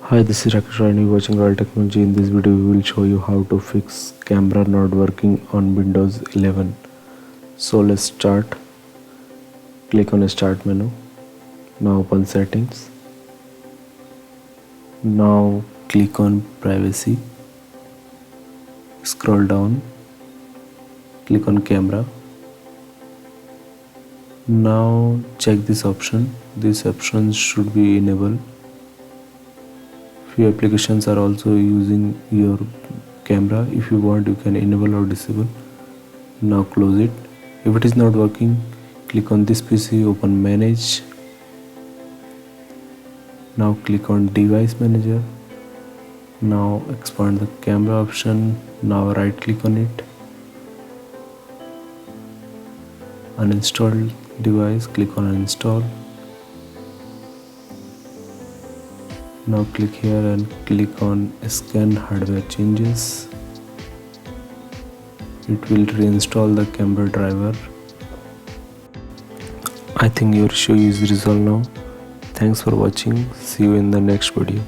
Hi, this is Rakesh Roy and you're watching Royal Technology. In this video, we will show you how to fix camera not working on Windows 11. So let's start. Click on Start menu. Now open Settings. Now click on Privacy. Scroll down. Click on Camera. Now check this option. This option should be enabled. Few applications are also using your camera. If you want, you can enable or disable. Now close it. If it is not working, click on this PC, open Manage. Now click on Device Manager. Now expand the camera option. Now right click on it. Uninstall device, click on Uninstall. Now click here and click on Scan Hardware Changes. It will reinstall the camera driver. I think your issue is resolved now. Thanks for watching. See you in the next video.